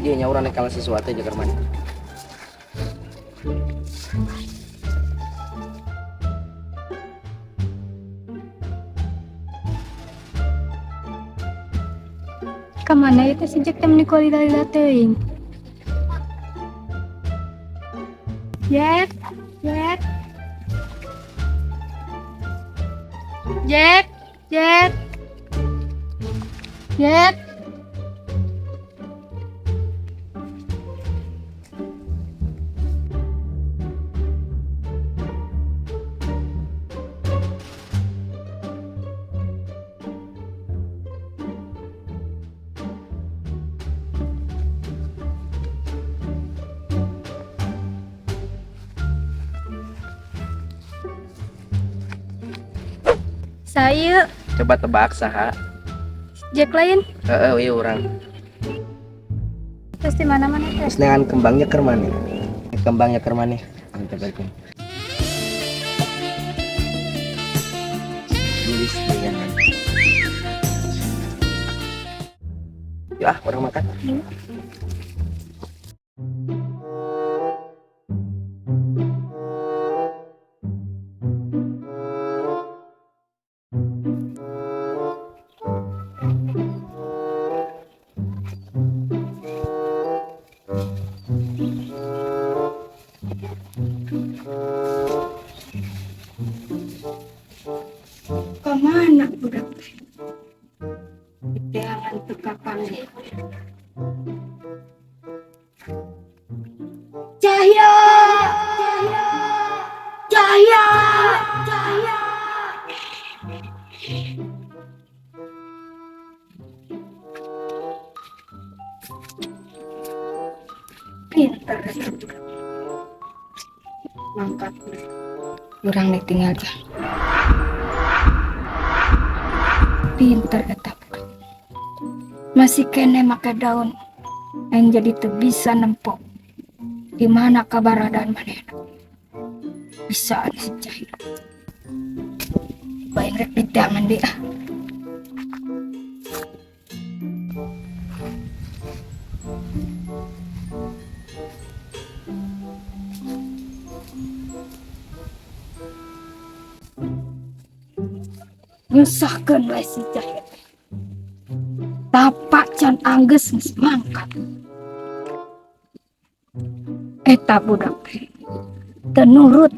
dia orang yang kalah sesuatu aja kerman. Kemana itu sejak temen Nikoli dari teuing? Jack, Jack, Jack, Jack, Jack. Saya Coba tebak saha. Jack lain, Iya orang. terus di mana-mana teh. Terus dengan kembangnya kerman. Kembangnya kerman nih. Coba. Tulis dengan. Ya, orang makan. Kemana budak teh? Jangan tekapan deh. Cahaya, cahaya, cahaya. Pinter, mangkat. Kurang nih tinggal aja. Pinter kata budak. Masih kene make daun yang jadi teu bisa nempok di mana kabaradaan manehna. Bisa si Cahaya. Baik rek ditangan dia. Nyusahkeun we si Cahaya. Tapak can angges geus mangkat. Eta budak teh teu nurut.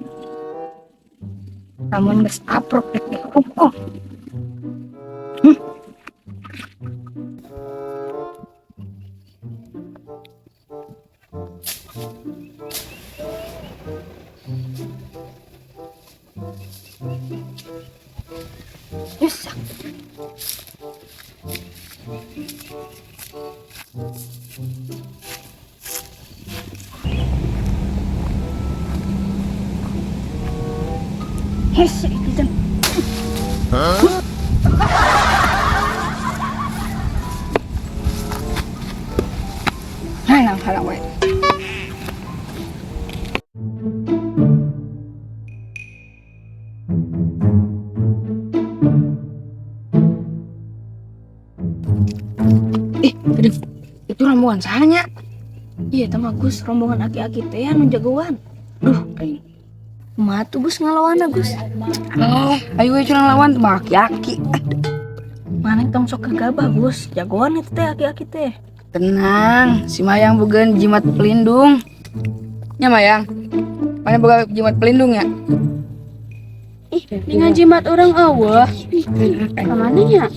Namun geus aprok dek dihukum. Nyusah. Hese itu. Halang we. Aduh, itu rombongan sahanya. Iya, teh Gus, rombongan aki-aki teh anu jagoan. Duh, aing. Kumaha tuh Gus ngalawanna Gus? Oh, ayo we curang lawan mah aki-aki. Maneh tong sok gegabah Gus, jagoan itu teh aki-aki teh. Tenang, si Mayang bukan jimat pelindung. Ya Mayang, mana boga jimat pelindung ya? Ih, dengan jimat orang eueuh. Kamana nya?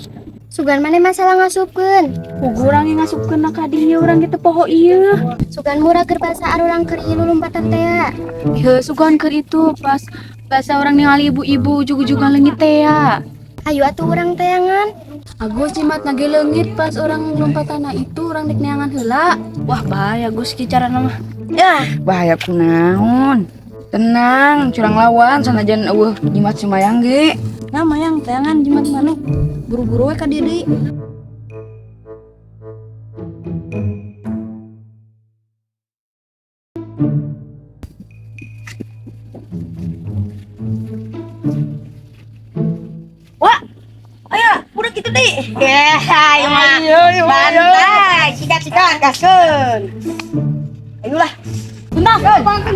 Sugan maneh masalah ngasupkeun. Pugu urang yang ngasupkeun ka dieu urang gitu poho ieu. Sugan murah keur basa arurang keur ieu lulumpatan teh. Heuh, sugan keur itu pas bahasa orang ningali ibu-ibu ujug-ujugan leungit teh ya. Hayu atuh urang teangan. Agus jimat nage leungit pas orang lompatana itu orang dek neangan heula. Wah, bahaya Gus ki carana mah. Ya, bahaya kunaon. Tenang, curang lawan sanajan eueuh jimat si Mayang ge. Nah, Mayang teangan jimat maneh. Buru-buru we ka dieu deui. Wah, aya budak kitu deui. Ayo bantai, sikat gaskeun. Ayolah. Bentar, bangun.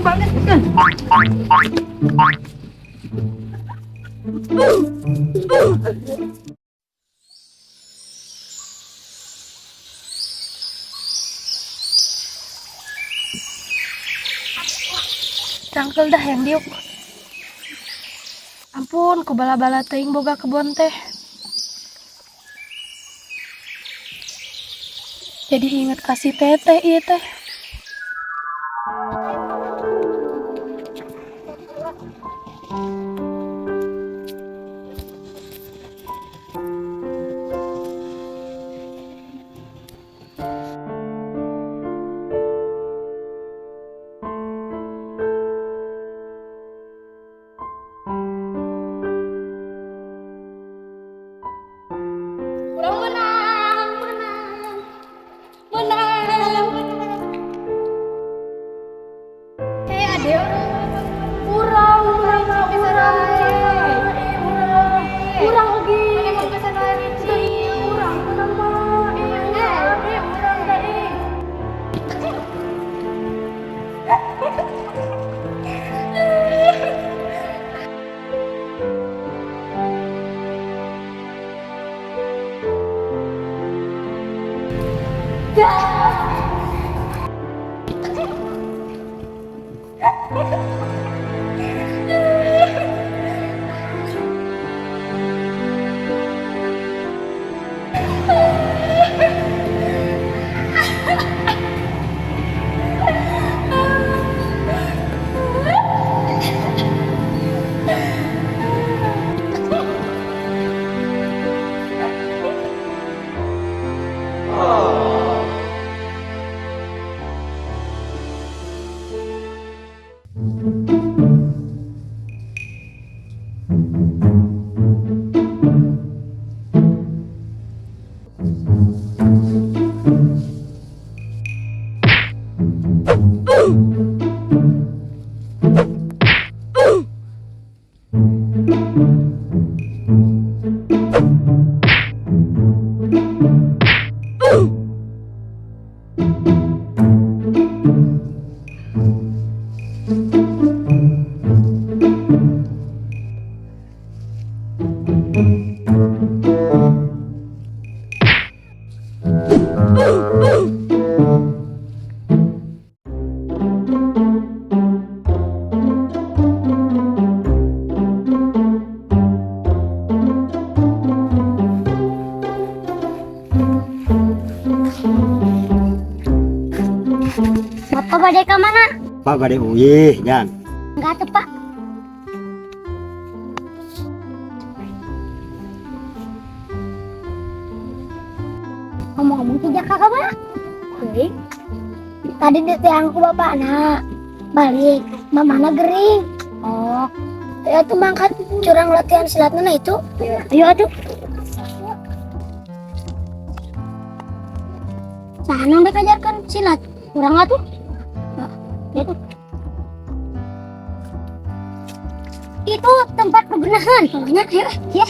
Cangkel dah yang diuk. Ampun, ku bala-bala teuing boga kebon teh. Jadi inget kasih teteh ieu teh. Bapak badai ke mana? Pak bade uyih, Jan. Enggak tuh, Pak. Ngomong-ngomong tidak kakak mana? Gering. Tadi ditiangku bapak anak. Balik, mamana gering. Oh, ya tuh mangkat curang latihan silat nana itu. Ayo atuh. Sana mbak ajarkan silat. Kurang atuh. Itu. Itu tempat perbenahan. Banyak ya. Ya.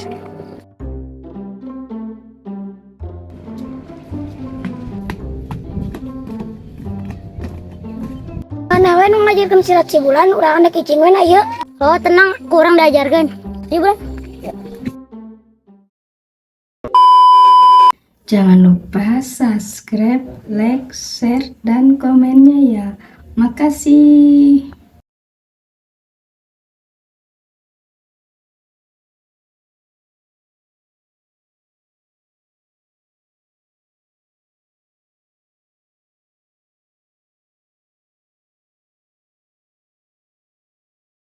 Mana we nu ngajarkeun silat si Bulan, urang anak icing we na ieu. Oh, tenang, kurang diajarkeun. Ieu Bulan. Jangan lupa subscribe, like, share, dan komennya ya. Makasih.